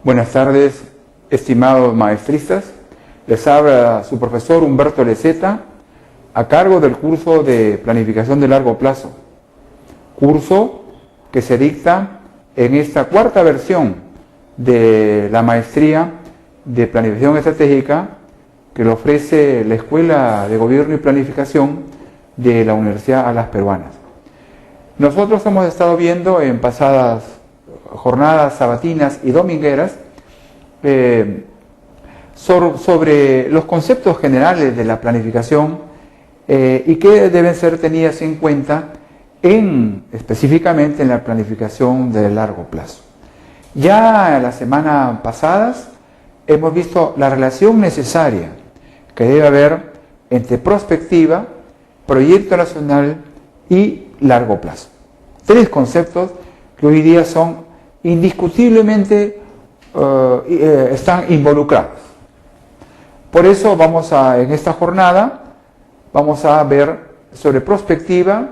Buenas tardes, estimados maestristas. Les habla su profesor Humberto Leceta, a cargo del curso de Planificación de Largo Plazo. Curso que se dicta en esta cuarta versión de la maestría de Planificación Estratégica que lo ofrece la Escuela de Gobierno y Planificación de la Universidad Alas Peruanas. Nosotros hemos estado viendo en pasadas jornadas sabatinas y domingueras sobre los conceptos generales de la planificación y que deben ser tenidas en cuenta específicamente en la planificación de largo plazo. Ya la semana pasadas hemos visto la relación necesaria que debe haber entre prospectiva, proyecto nacional y largo plazo. Tres conceptos que hoy día son indiscutiblemente están involucrados. Por eso en esta jornada vamos a ver sobre prospectiva,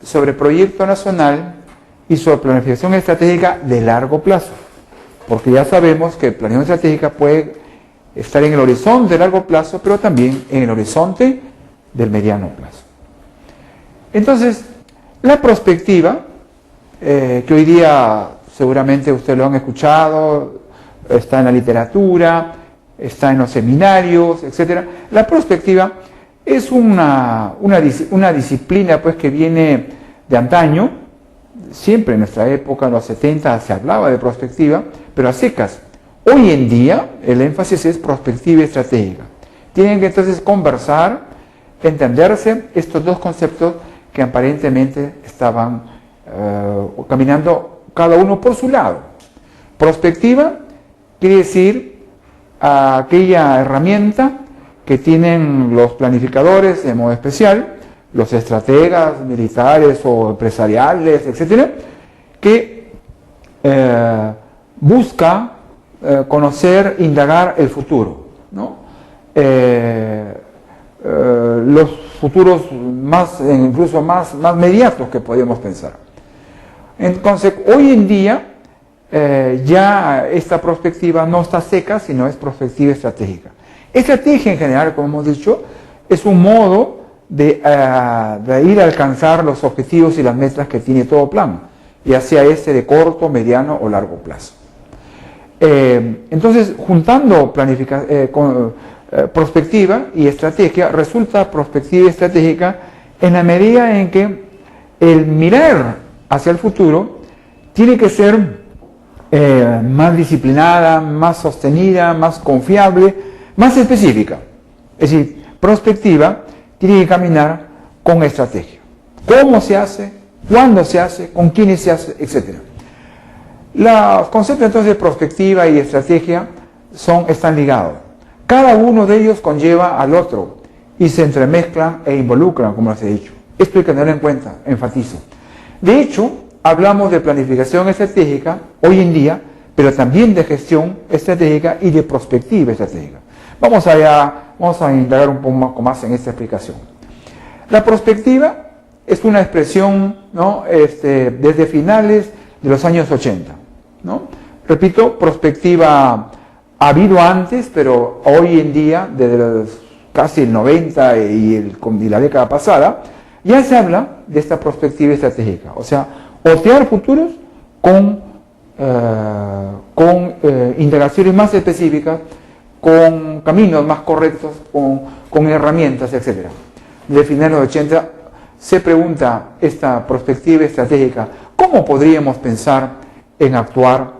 sobre proyecto nacional y sobre planificación estratégica de largo plazo, porque ya sabemos que planificación estratégica puede estar en el horizonte de largo plazo, pero también en el horizonte del mediano plazo. Entonces, la prospectiva, que hoy día seguramente ustedes lo han escuchado, está en la literatura, está en los seminarios, etc. La prospectiva es una disciplina pues, que viene de antaño. Siempre en nuestra época, en los 70, se hablaba de prospectiva, pero a secas. Hoy en día el énfasis es prospectiva estratégica. Tienen que entonces conversar, entenderse estos dos conceptos que aparentemente estaban caminando cada uno por su lado. Prospectiva quiere decir aquella herramienta que tienen los planificadores de modo especial, los estrategas militares o empresariales, etcétera, que busca conocer, indagar el futuro, ¿no? Los futuros incluso más mediatos que podemos pensar. Entonces, hoy en día ya esta prospectiva no está seca, sino es prospectiva estratégica. Estrategia en general, como hemos dicho, es un modo de ir a alcanzar los objetivos y las metas que tiene todo plan, ya sea de corto, mediano o largo plazo. Entonces, juntando prospectiva y estrategia, resulta prospectiva estratégica en la medida en que el mirar hacia el futuro tiene que ser más disciplinada, más sostenida, más confiable, más específica. Es decir, prospectiva tiene que caminar con estrategia. ¿Cómo se hace? ¿Cuándo se hace? ¿Con quiénes se hace? Etcétera. Los conceptos entonces de prospectiva y estrategia están ligados. Cada uno de ellos conlleva al otro y se entremezclan e involucran, como les he dicho. Esto hay que tenerlo en cuenta, enfatizo. De hecho, hablamos de planificación estratégica hoy en día, pero también de gestión estratégica y de prospectiva estratégica. Vamos a indagar un poco más en esta explicación. La prospectiva es una expresión, ¿no? Desde finales de los años 80, ¿no? Repito, prospectiva ha habido antes, pero hoy en día, desde casi el 90 y la década pasada, ya se habla de esta prospectiva estratégica, o sea, otear futuros con integraciones más específicas, con caminos más correctos, con herramientas, etc. Desde finales de los 80 se pregunta esta perspectiva estratégica, ¿cómo podríamos pensar en actuar?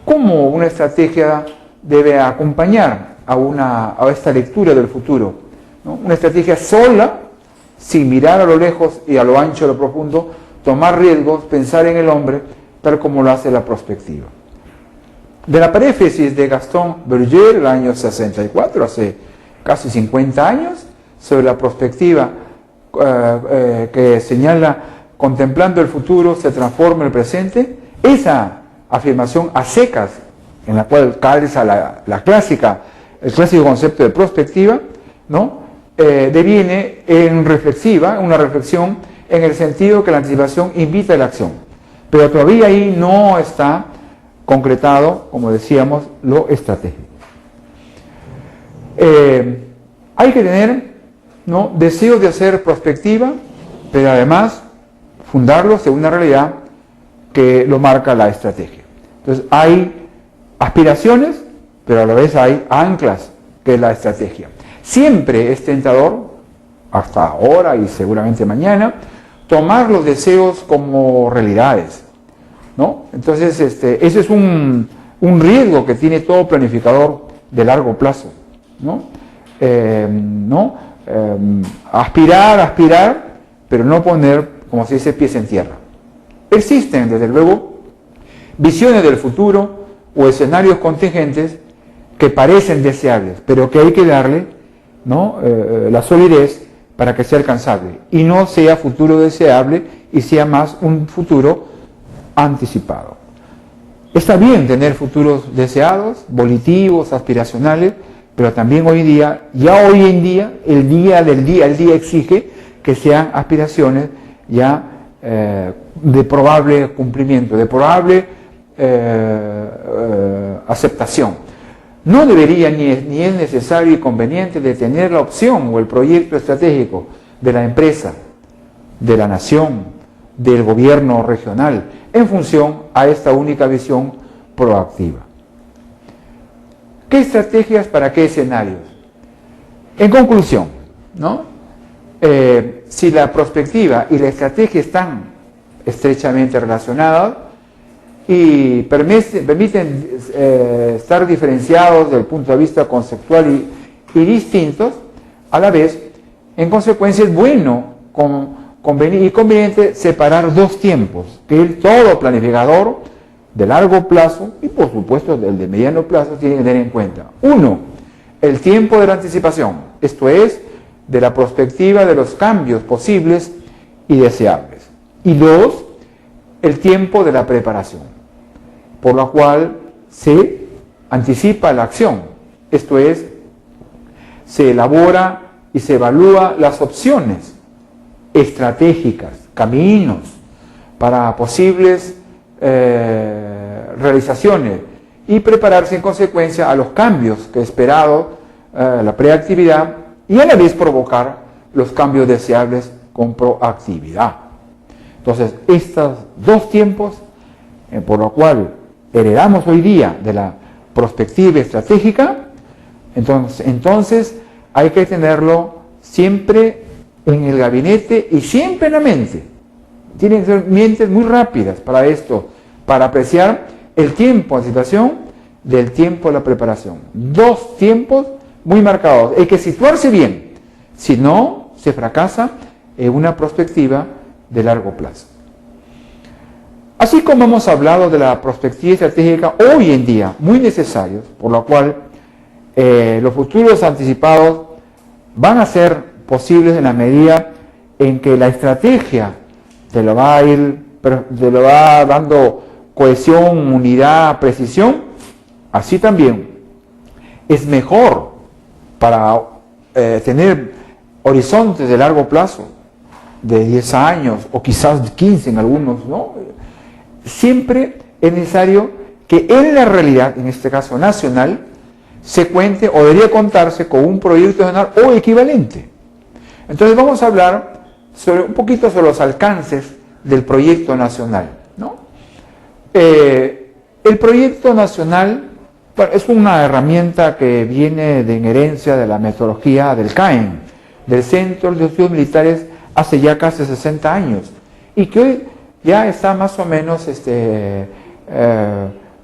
¿Cómo una estrategia debe acompañar a esta lectura del futuro, ¿no? Una estrategia sola, sin mirar a lo lejos y a lo ancho y a lo profundo, tomar riesgos, pensar en el hombre, tal como lo hace la prospectiva. De la paréfesis de Gaston Berger, el año 64, hace casi 50 años, sobre la prospectiva que señala, contemplando el futuro se transforma el presente, esa afirmación a secas, en la cual calza el clásico concepto de prospectiva, ¿no? Deviene en una reflexión en el sentido que la anticipación invita a la acción. Pero todavía ahí no está concretado, como decíamos, lo estratégico. Hay que tener, ¿no?, deseo de hacer prospectiva, pero además fundarlo según una realidad que lo marca la estrategia. Entonces hay aspiraciones, pero a la vez hay anclas, que es la estrategia. Siempre es tentador, hasta ahora y seguramente mañana, tomar los deseos como realidades, ¿no? Entonces ese es un riesgo que tiene todo planificador de largo plazo, ¿no? Aspirar, pero no poner, como se dice, pies en tierra. Existen, desde luego, visiones del futuro o escenarios contingentes que parecen deseables, pero que hay que darle, ¿no?, la solidez para que sea alcanzable y no sea futuro deseable y sea más un futuro anticipado. Está bien tener futuros deseados, volitivos, aspiracionales, pero también hoy en día, el día exige que sean aspiraciones ya de probable cumplimiento, de probable aceptación. No debería ni es necesario y conveniente de tener la opción o el proyecto estratégico de la empresa, de la nación, del gobierno regional, en función a esta única visión proactiva. ¿Qué estrategias para qué escenarios? En conclusión, ¿no?, si la prospectiva y la estrategia están estrechamente relacionadas y permiten estar diferenciados desde el punto de vista conceptual y distintos, a la vez, en consecuencia es bueno y conveniente separar dos tiempos, que todo planificador de largo plazo y por supuesto el de mediano plazo tiene que tener en cuenta. Uno, el tiempo de la anticipación, esto es, de la perspectiva de los cambios posibles y deseables. Y dos, el tiempo de la preparación, por lo cual se anticipa la acción, esto es, se elabora y se evalúa las opciones estratégicas, caminos para posibles realizaciones y prepararse en consecuencia a los cambios que esperado la preactividad y a la vez provocar los cambios deseables con proactividad. Entonces, estos dos tiempos, por lo cual heredamos hoy día de la prospectiva estratégica, entonces hay que tenerlo siempre en el gabinete y siempre en la mente. Tienen que ser mentes muy rápidas para esto, para apreciar el tiempo de anticipación del tiempo de la preparación. Dos tiempos muy marcados. Hay que situarse bien, si no se fracasa en una perspectiva de largo plazo. Así como hemos hablado de la perspectiva estratégica hoy en día, muy necesarios, por lo cual los futuros anticipados van a ser posibles en la medida en que la estrategia te lo va dando cohesión, unidad, precisión. Así también es mejor para tener horizontes de largo plazo, de 10 años o quizás 15 en algunos, ¿no? Siempre es necesario que en la realidad, en este caso nacional, se cuente o debería contarse con un proyecto nacional o equivalente. Entonces vamos a hablar un poquito sobre los alcances del proyecto nacional, ¿no? El proyecto nacional, bueno, es una herramienta que viene de herencia de la metodología del CAEM, del Centro de Estudios Militares, hace ya casi 60 años, y que hoy ya está más o menos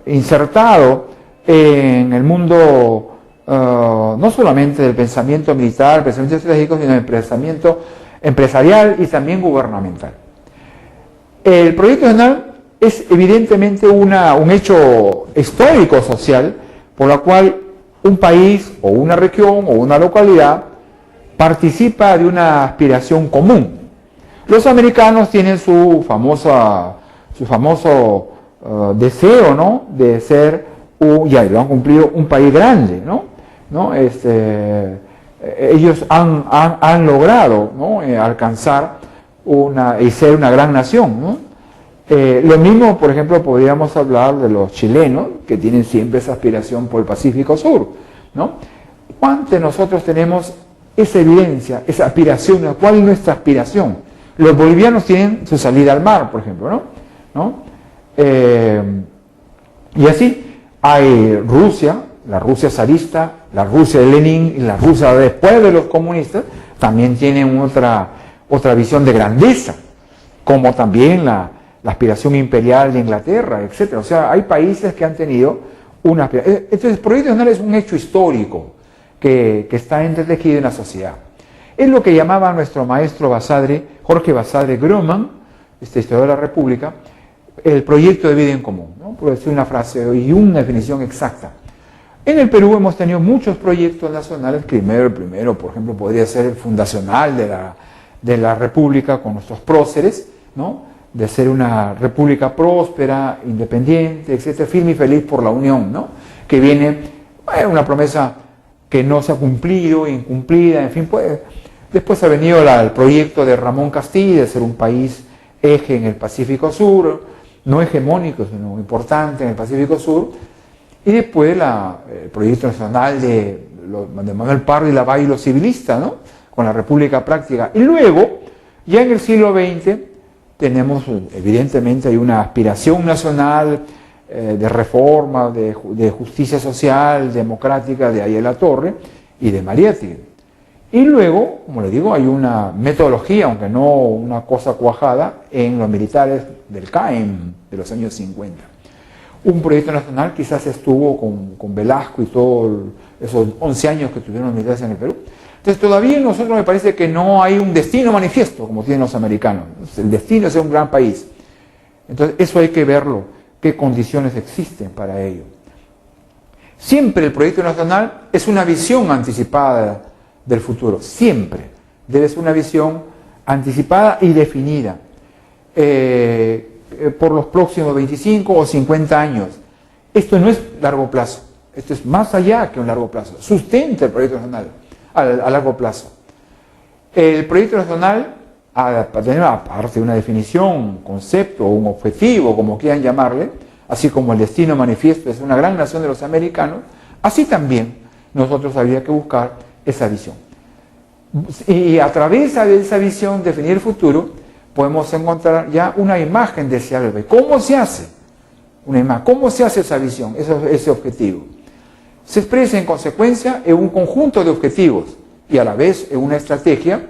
insertado en el mundo no solamente del pensamiento militar, pensamiento estratégico, sino del pensamiento empresarial y también gubernamental. El proyecto nacional es evidentemente un hecho histórico social por la cual un país o una región o una localidad participa de una aspiración común. Los americanos tienen su famoso deseo, ¿no?, de ser, ya lo han cumplido, un país grande, ¿no? Ellos han logrado, ¿no?, alcanzar y ser una gran nación, ¿no? Lo mismo, por ejemplo, podríamos hablar de los chilenos, que tienen siempre esa aspiración por el Pacífico Sur, ¿no? ¿Cuántos nosotros tenemos esa evidencia, esa aspiración? ¿Cuál es nuestra aspiración? Los bolivianos tienen su salida al mar, por ejemplo, ¿no? Y así hay Rusia, la Rusia zarista, la Rusia de Lenin y la Rusia después de los comunistas, también tienen otra visión de grandeza, como también la aspiración imperial de Inglaterra, etc. O sea, hay países que han tenido una aspiración. Entonces, el proyecto nacional es un hecho histórico que está entretejido en la sociedad. Es lo que llamaba nuestro maestro Basadre, Jorge Basadre Groman, historiador de la República, el proyecto de vida en común, ¿no? Por decir una frase y una definición exacta. En el Perú hemos tenido muchos proyectos nacionales. El primero, por ejemplo, podría ser el fundacional de la República con nuestros próceres, ¿no? De ser una república próspera, independiente, etcétera, firme y feliz por la unión, ¿no? Que viene, una promesa que no se ha cumplido, incumplida, en fin, pues. Después ha venido el proyecto de Ramón Castilla de ser un país eje en el Pacífico Sur, no hegemónico, sino importante en el Pacífico Sur, y después el proyecto nacional de Manuel Pardo y Lavalle y los civilistas, ¿no? Con la República Práctica. Y luego, ya en el siglo XX, tenemos, evidentemente, hay una aspiración nacional de reforma, de justicia social, democrática, de Ayala Torre y de Mariátegui. Y luego, como le digo, hay una metodología, aunque no una cosa cuajada, en los militares del CAEM de los años 50. Un proyecto nacional quizás estuvo con Velasco y todos esos 11 años que tuvieron los militares en el Perú. Entonces todavía nosotros me parece que no hay un destino manifiesto como tienen los americanos. El destino es ser un gran país. Entonces eso hay que verlo, qué condiciones existen para ello. Siempre el proyecto nacional es una visión anticipada del futuro, siempre debe ser una visión anticipada y definida por los próximos 25 o 50 años. Esto no es largo plazo, esto es más allá que un largo plazo. Sustenta el proyecto nacional a largo plazo. El proyecto nacional, aparte de una definición, un concepto o un objetivo, como quieran llamarle, así como el destino manifiesto es una gran nación de los americanos, así también nosotros habría que buscar esa visión. Y a través de esa visión, definir el futuro, podemos encontrar ya una imagen deseable. ¿Cómo se hace? ¿Cómo se hace esa visión, ese objetivo? Se expresa en consecuencia en un conjunto de objetivos y a la vez en una estrategia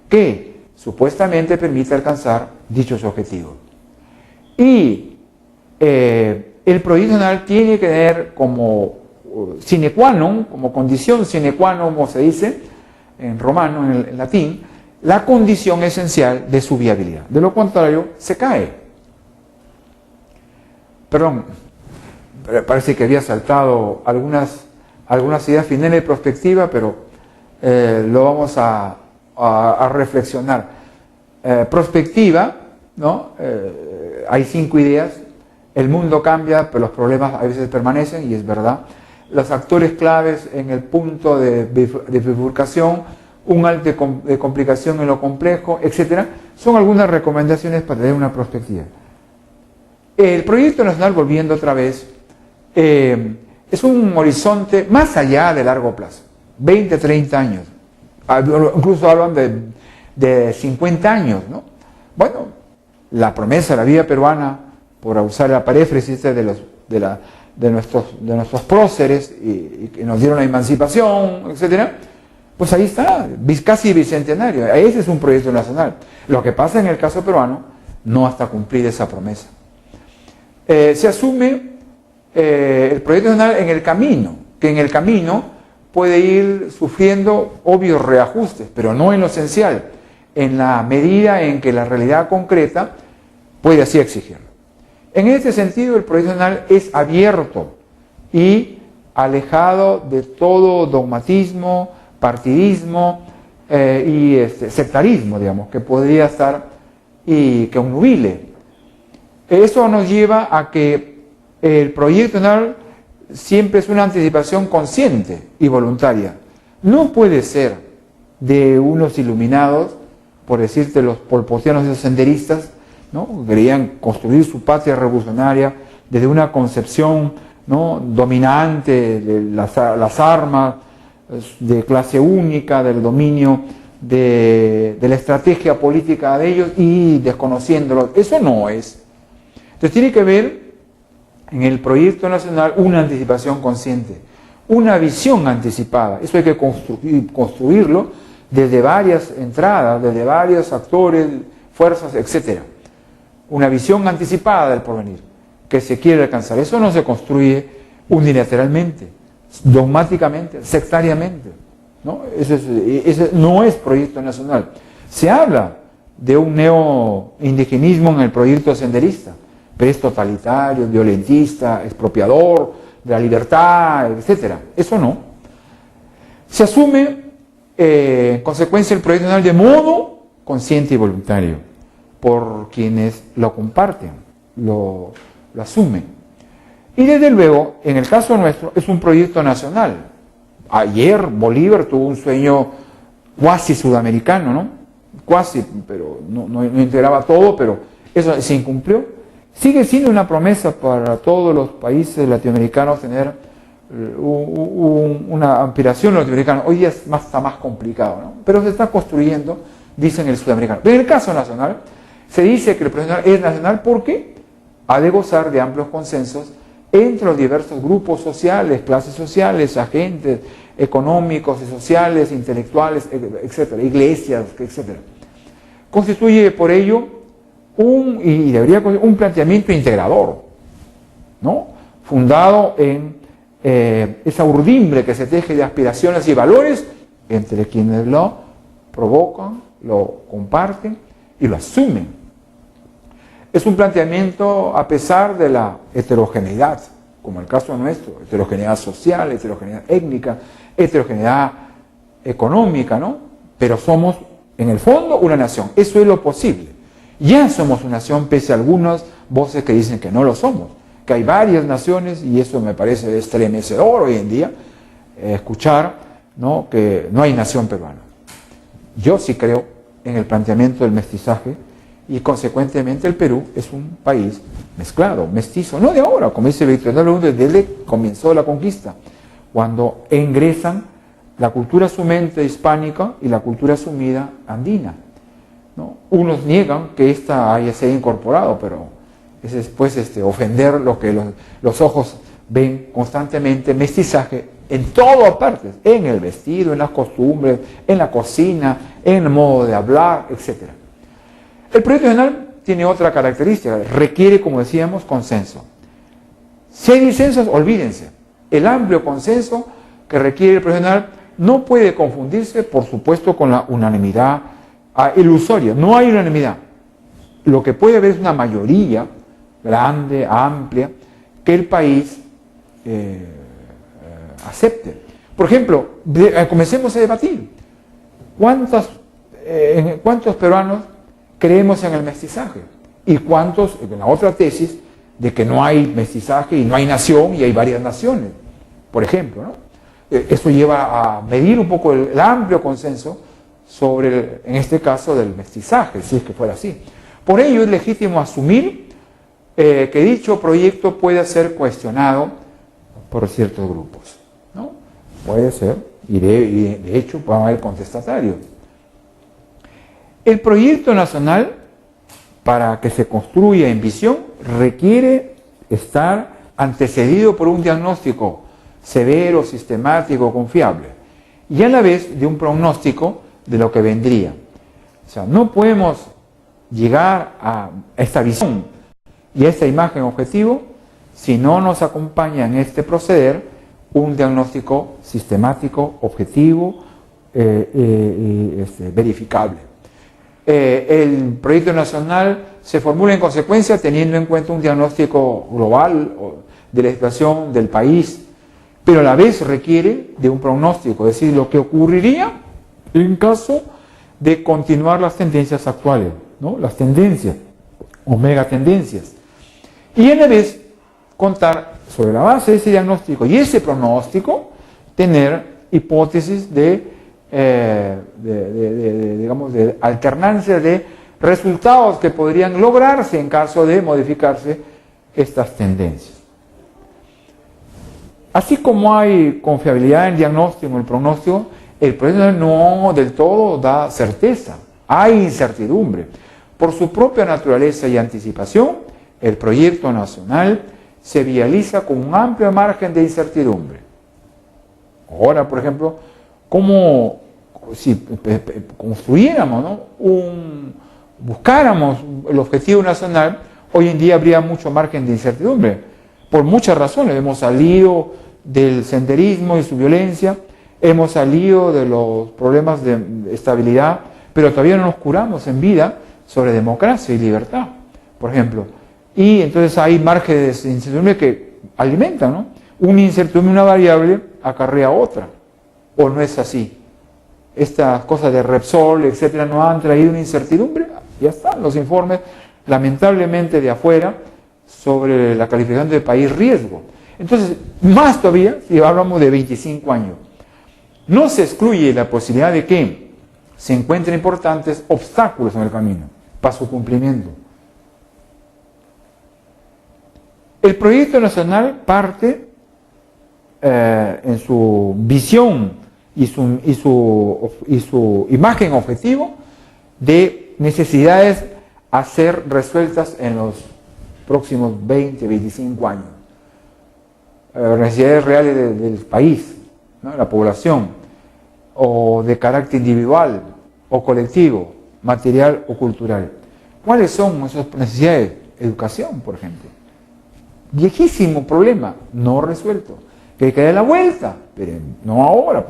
que supuestamente permite alcanzar dichos objetivos. Y el proyecto nacional tiene que tener como sine qua non, como condición sine qua non, como se dice en romano, en latín, la condición esencial de su viabilidad. De lo contrario, se cae. Perdón, parece que había saltado algunas ideas finales de perspectiva, pero lo vamos a reflexionar. Prospectiva, ¿no? Hay 5 ideas. El mundo cambia, pero los problemas a veces permanecen, y es verdad. Los actores claves en el punto de bifurcación, un alto de complicación en lo complejo, etc. Son algunas recomendaciones para tener una perspectiva. El proyecto nacional, volviendo otra vez, es un horizonte más allá de largo plazo, 20, 30 años. Incluso hablan de 50 años, ¿no? Bueno, la promesa de la vida peruana, por usar la paréfrasis de nuestros próceres y que nos dieron la emancipación, etc., pues ahí está, casi bicentenario. Ese es un proyecto nacional. Lo que pasa en el caso peruano, no hasta cumplir esa promesa. Se asume el proyecto nacional en el camino, que en el camino puede ir sufriendo obvios reajustes, pero no en lo esencial, en la medida en que la realidad concreta puede así exigirlo. En este sentido, el proyecto nacional es abierto y alejado de todo dogmatismo, partidismo y sectarismo, digamos, que podría estar y que obnubile. Eso nos lleva a que el proyecto nacional siempre es una anticipación consciente y voluntaria. No puede ser de unos iluminados, por decirte los polpotianos y los senderistas, ¿no? Querían construir su patria revolucionaria desde una concepción, ¿no?, dominante de las armas, de clase única, del dominio de la estrategia política de ellos y desconociéndolo. Eso no es. Entonces tiene que haber en el proyecto nacional una anticipación consciente, una visión anticipada. Eso hay que construirlo desde varias entradas, desde varios actores, fuerzas, etc. Una visión anticipada del porvenir que se quiere alcanzar. Eso no se construye unilateralmente, dogmáticamente, sectariamente, ¿no? Ese no es proyecto nacional. Se habla de un neoindigenismo en el proyecto senderista, pero es totalitario, violentista, expropiador de la libertad, etc. Eso no. Se asume, en consecuencia, el proyecto nacional de modo consciente y voluntario por quienes lo comparten, lo asumen. Y desde luego, en el caso nuestro, es un proyecto nacional. Ayer Bolívar tuvo un sueño cuasi sudamericano, ¿no? Cuasi, pero no integraba todo, pero eso se incumplió. Sigue siendo una promesa para todos los países latinoamericanos tener una aspiración latinoamericana. Hoy día está más complicado, ¿no? Pero se está construyendo, dicen el sudamericano. Pero en el caso nacional, se dice que el proyecto nacional es nacional porque ha de gozar de amplios consensos entre los diversos grupos sociales, clases sociales, agentes económicos y sociales, intelectuales, etcétera, iglesias, etcétera. Constituye por ello un planteamiento integrador, ¿no?, fundado en esa urdimbre que se teje de aspiraciones y valores entre quienes lo provocan, lo comparten y lo asumen. Es un planteamiento a pesar de la heterogeneidad, como el caso nuestro, heterogeneidad social, heterogeneidad étnica, heterogeneidad económica, ¿no? Pero somos, en el fondo, una nación. Eso es lo posible. Ya somos una nación, pese a algunas voces que dicen que no lo somos, que hay varias naciones, y eso me parece estremecedor hoy en día, escuchar, ¿no?, que no hay nación peruana. Yo sí creo en el planteamiento del mestizaje, y consecuentemente el Perú es un país mezclado, mestizo, no de ahora, como dice Victoriano López, desde que comenzó la conquista, cuando ingresan la cultura sumente hispánica y la cultura sumida andina, ¿no? Unos niegan que esta haya sido incorporado, pero es después ofender lo que los ojos ven constantemente, mestizaje en todas partes, en el vestido, en las costumbres, en la cocina, en el modo de hablar, etc. El proyecto nacional tiene otra característica, requiere, como decíamos, consenso. Si hay disensos, olvídense. El amplio consenso que requiere el proyecto nacional no puede confundirse, por supuesto, con la unanimidad ilusoria. No hay unanimidad. Lo que puede haber es una mayoría grande, amplia, que el país acepte. Por ejemplo, comencemos a debatir. ¿Cuántos peruanos creemos en el mestizaje? ¿Y cuántos en la otra tesis de que no hay mestizaje y no hay nación y hay varias naciones? Por ejemplo, ¿no? Eso lleva a medir un poco el amplio consenso sobre, en este caso, del mestizaje, si es que fuera así. Por ello es legítimo asumir que dicho proyecto puede ser cuestionado por ciertos grupos, ¿no? Puede ser, y de hecho puede haber contestatarios. El proyecto nacional, para que se construya en visión, requiere estar antecedido por un diagnóstico severo, sistemático, confiable, y a la vez de un pronóstico de lo que vendría. O sea, no podemos llegar a esta visión y a esta imagen objetivo si no nos acompaña en este proceder un diagnóstico sistemático, objetivo, verificable. El proyecto nacional se formula en consecuencia teniendo en cuenta un diagnóstico global de la situación del país, pero a la vez requiere de un pronóstico, es decir, lo que ocurriría en caso de continuar las tendencias actuales, ¿no? Las tendencias o megatendencias. Y a la vez contar sobre la base de ese diagnóstico y ese pronóstico, tener hipótesis digamos, de alternancia de resultados que podrían lograrse en caso de modificarse estas tendencias. Así como hay confiabilidad en el diagnóstico, en el pronóstico, el proyecto no del todo da certeza, hay incertidumbre. Por su propia naturaleza y anticipación, el proyecto nacional se vializa con un amplio margen de incertidumbre. Ahora, por ejemplo, como si construyéramos, ¿no? Buscáramos el objetivo nacional, hoy en día habría mucho margen de incertidumbre, por muchas razones. Hemos salido del senderismo y su violencia, hemos salido de los problemas de estabilidad, pero todavía no nos curamos en vida sobre democracia y libertad, por ejemplo. Y entonces hay márgenes de incertidumbre que alimentan, ¿no? Una incertidumbre, una variable, acarrea otra, o no es así. Estas cosas de Repsol, etcétera, no han traído una incertidumbre. Ya están los informes, lamentablemente, de afuera sobre la calificación del país riesgo. Entonces, más todavía, si hablamos de 25 años, no se excluye la posibilidad de que se encuentren importantes obstáculos en el camino para su cumplimiento. El proyecto nacional parte en su visión y su imagen objetivo de necesidades a ser resueltas en los próximos 20, 25 años. Necesidades reales del país, ¿no? La población, o de carácter individual o colectivo, material o cultural. ¿Cuáles son esas necesidades? Educación, por ejemplo. Viejísimo problema, no resuelto. Que hay que dar la vuelta, pero no ahora,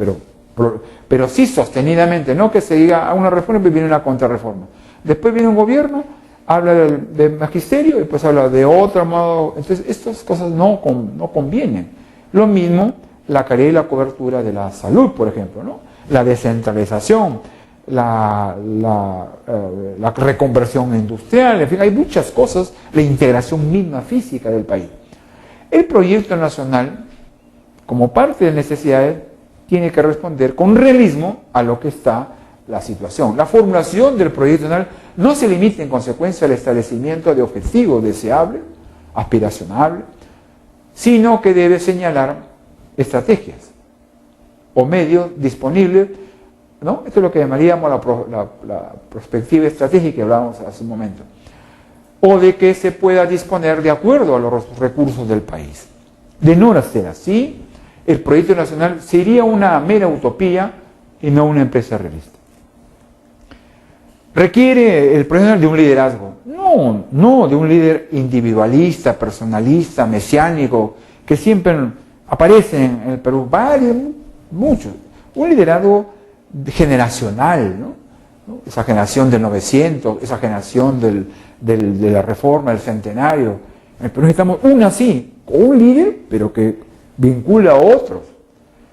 pero sí sostenidamente, no que se diga a una reforma y viene una contrarreforma. Después viene un gobierno, habla del magisterio y después habla de otro modo. Entonces estas cosas no convienen. Lo mismo la calidad y la cobertura de la salud, por ejemplo, ¿no? La descentralización, la reconversión industrial, en fin, hay muchas cosas, la integración misma física del país. El proyecto nacional, como parte de necesidades, tiene que responder con realismo a lo que está la situación. La formulación del proyecto nacional no se limita en consecuencia al establecimiento de objetivos deseables, aspiracionables, sino que debe señalar estrategias o medios disponibles, ¿no? Esto es lo que llamaríamos la perspectiva estratégica que hablábamos hace un momento, o de que se pueda disponer de acuerdo a los recursos del país. De no ser así, el proyecto nacional sería una mera utopía y no una empresa realista. ¿Requiere el proyecto nacional de un liderazgo? No de un líder individualista, personalista, mesiánico, que siempre aparece en el Perú, muchos. Un liderazgo generacional, ¿no? Esa generación del 900, esa generación de la reforma, del centenario. En el Perú necesitamos un líder, pero que vincula a otros.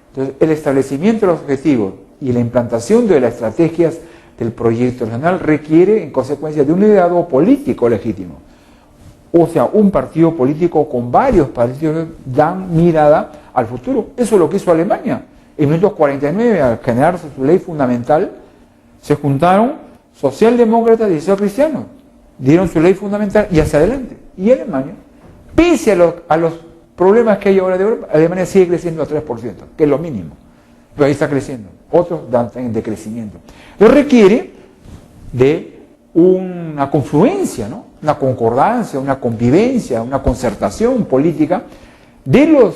Entonces, el establecimiento de los objetivos y la implantación de las estrategias del proyecto nacional requiere, en consecuencia, de un liderazgo político legítimo. O sea, un partido político con varios partidos dan mirada al futuro. Eso es lo que hizo Alemania. En 1949, al generarse su ley fundamental, se juntaron socialdemócratas y cristianos, dieron su ley fundamental y hacia adelante. Y Alemania, pese a los problemas que hay ahora de Europa, Alemania sigue creciendo a 3%, que es lo mínimo. Pero ahí está creciendo. Otros dan en decrecimiento. Pero requiere de una confluencia, ¿no? Una concordancia, una convivencia, una concertación política de los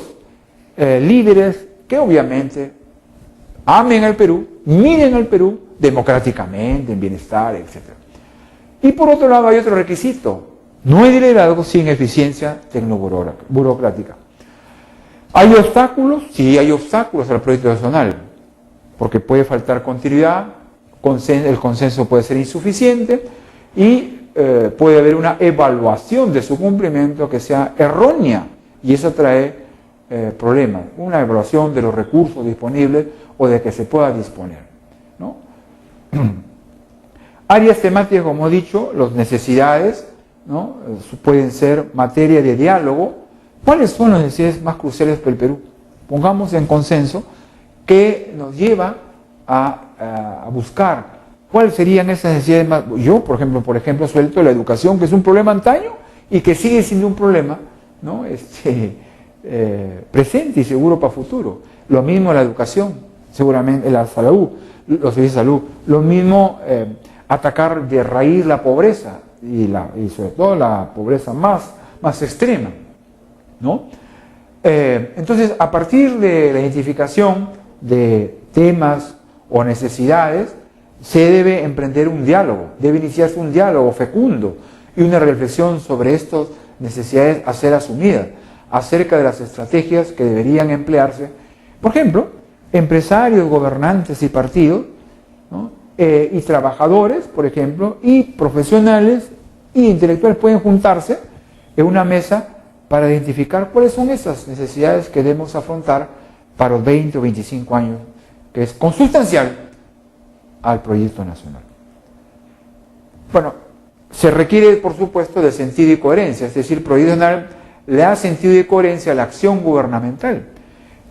líderes que obviamente amen al Perú, miren al Perú democráticamente, en bienestar, etc. Y por otro lado hay otro requisito. No hay liderazgo sin eficiencia tecnoburocrática. ¿Hay obstáculos? Sí, hay obstáculos al proyecto nacional, porque puede faltar continuidad, el consenso puede ser insuficiente y puede haber una evaluación de su cumplimiento que sea errónea y eso trae problemas. Una evaluación de los recursos disponibles o de que se pueda disponer, ¿no? Áreas temáticas, como he dicho, las necesidades, ¿no? Pueden ser materia de diálogo. ¿Cuáles son las necesidades más cruciales para el Perú? Pongamos en consenso que nos lleva a buscar ¿Cuáles serían esas necesidades más? Yo, por ejemplo, suelto la educación, que es un problema antaño y que sigue siendo un problema, ¿no? Presente y seguro para futuro. Lo mismo la educación, seguramente la salud, los servicios de salud. Lo mismo atacar de raíz la pobreza y sobre todo la pobreza más extrema, ¿no? Entonces, a partir de la identificación de temas o necesidades, se debe emprender un diálogo, debe iniciarse un diálogo fecundo y una reflexión sobre estas necesidades a ser asumidas, acerca de las estrategias que deberían emplearse. Por ejemplo, empresarios, gobernantes y partidos, ¿no? Y trabajadores, por ejemplo, y profesionales y intelectuales pueden juntarse en una mesa para identificar cuáles son esas necesidades que debemos afrontar para los 20 o 25 años, que es consustancial al proyecto nacional. Bueno, se requiere, por supuesto, de sentido y coherencia, es decir, el proyecto nacional le da sentido y coherencia a la acción gubernamental.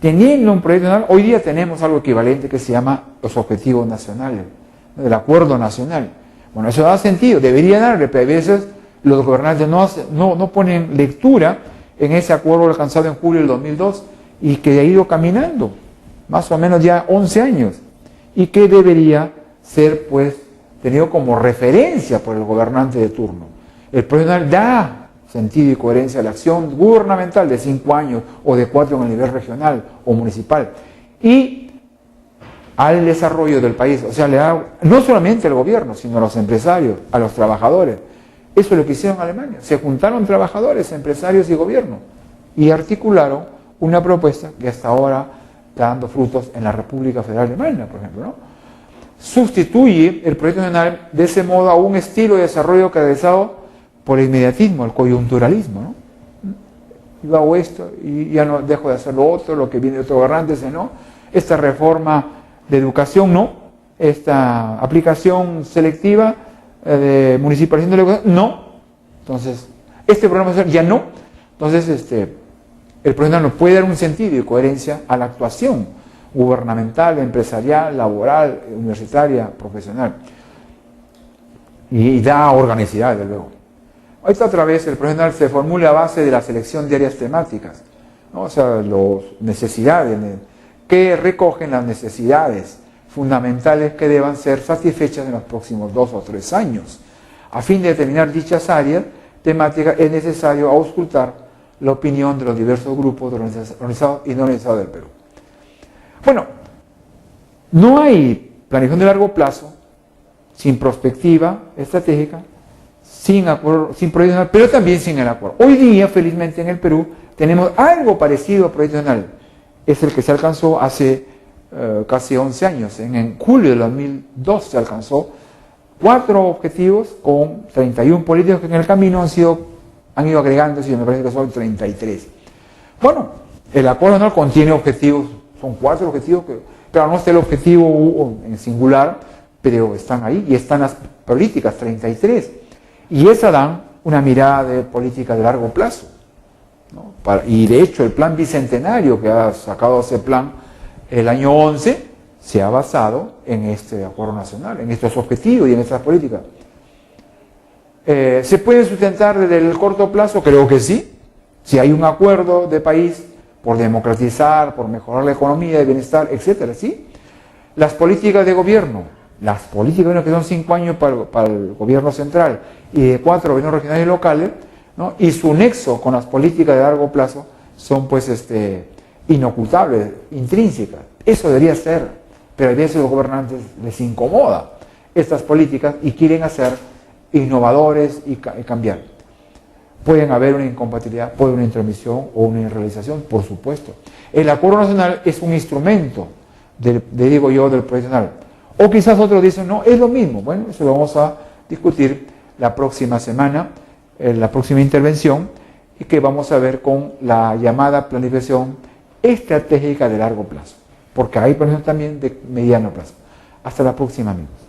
Teniendo un proyecto nacional, hoy día tenemos algo equivalente que se llama los objetivos nacionales, el acuerdo nacional. Bueno, eso da sentido, debería darle, pero a veces los gobernantes no ponen lectura en ese acuerdo alcanzado en julio del 2002 y que ha ido caminando más o menos ya 11 años y que debería ser pues tenido como referencia por el gobernante de turno. El proyecto nacional da sentido y coherencia a la acción gubernamental de 5 años o de 4 en el nivel regional o municipal y al desarrollo del país, o sea, le da no solamente al gobierno, sino a los empresarios, a los trabajadores. Eso es lo que hicieron en Alemania, se juntaron trabajadores, empresarios y gobierno y articularon una propuesta que hasta ahora está dando frutos en la República Federal Alemana, por ejemplo, ¿no? Sustituye el proyecto nacional de ese modo a un estilo de desarrollo caracterizado por el inmediatismo, el coyunturalismo, ¿no? Yo hago esto y ya no dejo de hacer lo otro, lo que viene de otro gobernante, no. Esta reforma de educación, no. Esta aplicación selectiva de municipalización de la educación, no. Entonces, este programa ya no. Entonces, el proyecto no puede dar un sentido y coherencia a la actuación gubernamental, empresarial, laboral, universitaria, profesional. Y da organicidad, desde luego. Esta otra vez el proyecto se formula a base de la selección de áreas temáticas, ¿no? O sea, las necesidades que recogen las necesidades fundamentales que deban ser satisfechas en los próximos 2 o 3 años. A fin de determinar dichas áreas temáticas es necesario auscultar la opinión de los diversos grupos organizados y no organizados del Perú. Bueno, no hay planificación de largo plazo sin perspectiva estratégica, sin acuerdo, sin proyecto nacional, pero también sin el acuerdo. Hoy día, felizmente, en el Perú tenemos algo parecido a proyecto nacional. Es el que se alcanzó hace casi 11 años. En julio de 2002 se alcanzó 4 objetivos con 31 políticos que en el camino han ido agregándose y me parece que son 33. Bueno, el acuerdo nacional contiene objetivos, son 4 objetivos, claro, no está el objetivo en singular, pero están ahí y están las políticas, 33. Y esas dan una mirada de política de largo plazo, ¿no? Y de hecho el plan bicentenario que ha sacado ese plan el año 11 se ha basado en este acuerdo nacional, en estos objetivos y en estas políticas. ¿Se puede sustentar desde el corto plazo? Creo que sí. Si hay un acuerdo de país por democratizar, por mejorar la economía, el bienestar, etcétera, ¿sí? Las políticas de gobierno, que son 5 años para el gobierno central y de 4 gobiernos regionales y locales, ¿no? Y su nexo con las políticas de largo plazo son pues inocultables, intrínsecas. Eso debería ser, pero a veces a los gobernantes les incomoda estas políticas y quieren hacer innovadores y cambiar. Pueden haber una incompatibilidad, puede haber una intromisión o una irrealización, por supuesto. El acuerdo nacional es un instrumento, del proyecto nacional. O quizás otros dicen, no, es lo mismo. Bueno, eso lo vamos a discutir la próxima semana, en la próxima intervención, y que vamos a ver con la llamada planificación estratégica de largo plazo, porque hay planificación también de mediano plazo. Hasta la próxima, amigos.